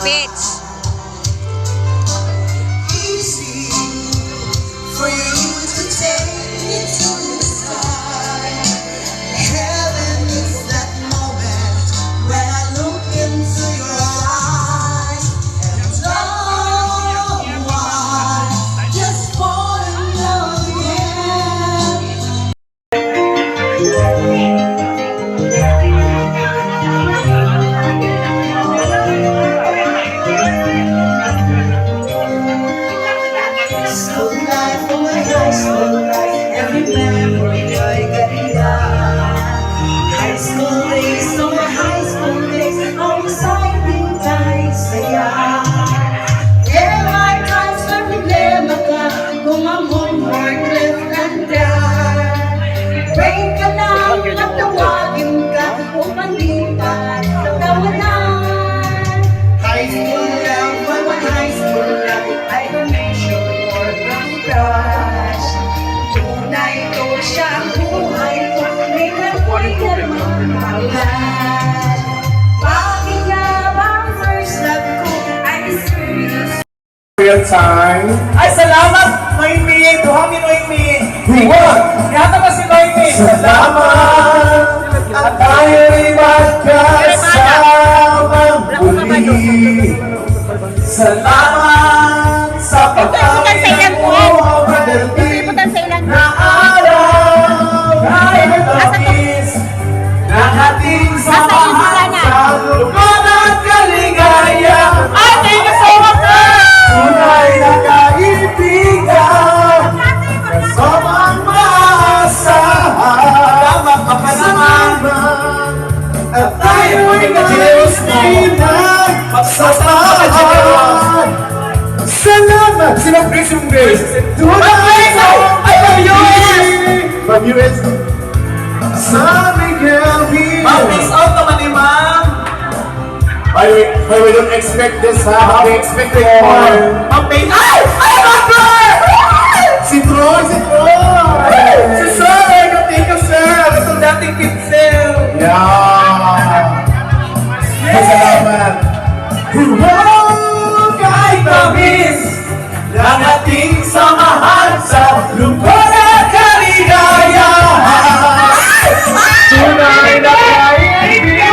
Bitch. Real time. Ay, salamat, Noemi. Duhami, Noemi. Huwa! Yata ba si Noemi? Salamat! At tayo'y magkasamang muli. Salamat sa pagkakas mo madaling na araw ay nagtamis na ating samahan sa lupon at kaligaya. Ay, thank you so much, sir! Tunay na kaibigan, kasamang maasahan. Tama ka pa naman. At tayo'y nagsisinag magsasamahan. Salamat! Sinong Grace yung Grace? Tunay na from US. Sa Miguel Hill. Ma'am, peace out naman ni ma'am. By the way, we don't expect this, ha? We expect it more. Ma'am, peace. Ay! Ay, Doctor! Si Troy! Si Troy! Si Sir! Thank you, sir. Ito dating pixel. Yeah! Salamat! Huwag kay tamis ng ating samahan sa lupon at kaligayahan. Tunay na kaibigan.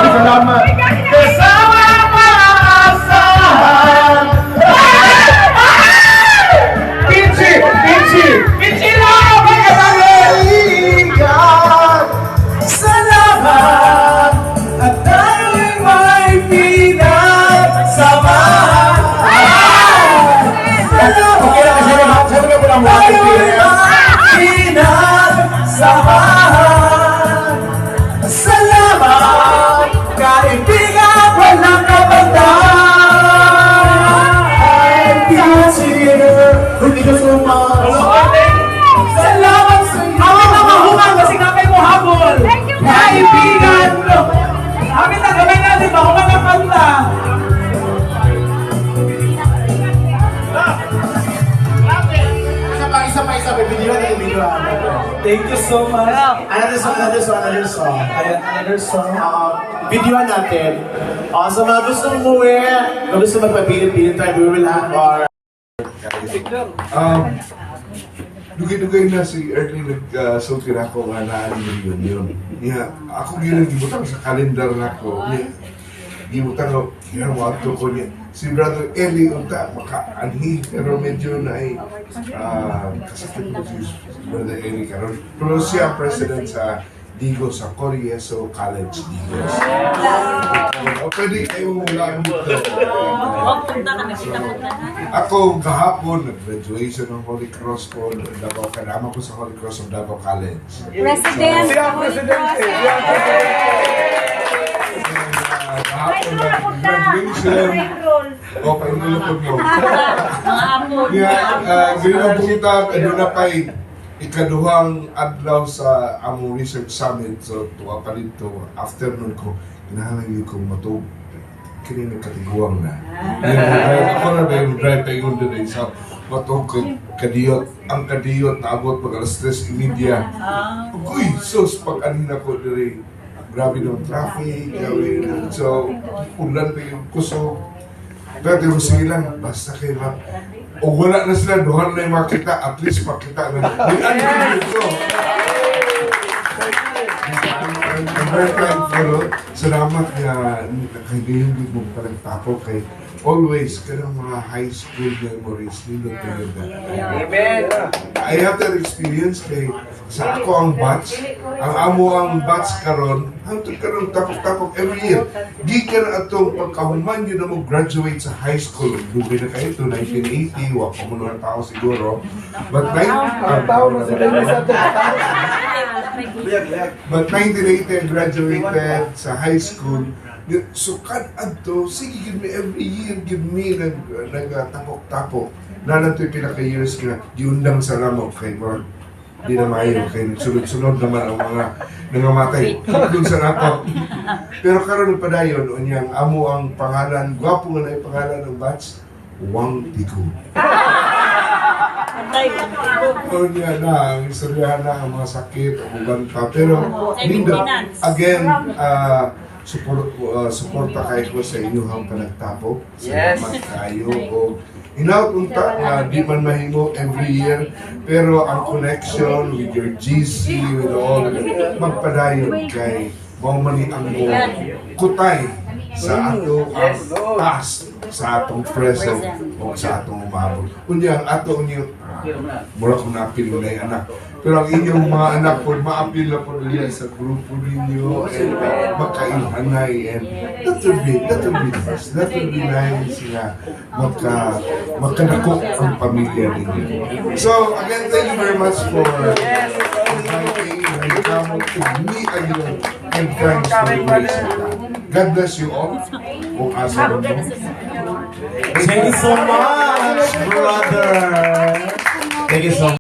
Salamat! Kasama maasahan. Pinchi! Pinchi! Pinchi lang! Kaibigan. Salamat! At tayo'y may pinagsamahan. Okay lang kasi sabi ko lang mga pinagsamahan. Salamat! Kaibigan, walang kabandaan. Hindi ka sumama. Salamat sa iyo. Amin na mahungan kasi kapay mo habol. Kaibigan! Amin na gawin natin mahungan ng kanta. Isa pa, video natin video. Thank you so much. Another song. Ayan, another song. Video natin. Sa mga gusto umuwi, kung gusto magpapilit-pilit tayo, we will have our... Dugay-dugay na si Ernie nag-sulti na ako nga naan yun. Ako yun ang gibutang sa kalendar na ako. Gibutang ako, ginawa ko niya. Si Brother Eli, unta, maka-anhi, pero medyo na ay kasakit mo si Brother Eli karon. Pero siya president sa Digos, sa Corieso College, Digos. O pwede kayo mula dito. Ako kahapon, nag-graduation ng Holy Cross ko, Davao, karama ko sa Holy Cross of Davao College. President. Kahapon nag-graduation. O, painulupod mo. Ginabungtag, ano na pa'y ikaduhang adlaw sa among research summit. So, tuwa pa dito, afternoon ko, kinahalang yun kong kini nagkatiguang na. Ako na ba yung drive tayo yung din sa matong kadiyot. Ang kadiyot naabot pag alas 3:30. Uy, sus, pag anina ko din grabe ng traffic, grabe. So, ulan pa yung kusog. Pero yung sige lang, basta kayo o wala na sila, doon na yung makita, at least makita na. May ano dito. I'm very thankful. Salamat nga kay Gayon mo parang tapo kay always kanang mga high school memories nindot kayo na. Amen. I have that experience kay sa ako ang batch, ang amo ang batch karon, hangtod karon tapok-tapok every year. Gikan atong pagkahuman yun na mo graduate sa high school. Dugay na kayo to 1980, wa pa mo nang tao siguro. But But 1980 I graduated sa high school. So kad adto sige give me every year give me nagtapok-tapok. Nanatoy pila ka years nga giundang sa lamok kay Lord. Di na maayo kay sunod-sunod naman ang mga nangamatay dun sa nato. Pero karon padayon unyang amo ang pangalan, gwapo nga na yung pangalan ng batch, Wang Tiku. Unya na, ang istorya na, ang mga sakit, ang banta. Pero, again, suporta kayo ko sa inyong panagtapok. Salamat kayo. O, inaunta nga, di man mahimo every year, pero ang connection with your GC, with all, magpadayon kay Maumani ang mo kutay sa ato ang past, sa atong present, o sa atong umabot. Kunya, ang ato niyo, mura kong na-appeal mo na yung anak. Pero ang inyong mga anak po, ma-appeal na po nila sa grupo ninyo, and magkailhanay, and that will be nice. That will be nice na magkanako ang pamilya ninyo. So, again, thank you very much for inviting and coming to me again, and thanks for the grace of God. God bless you all. Kung asa mo. Thank you so much, brother. Thank you so much.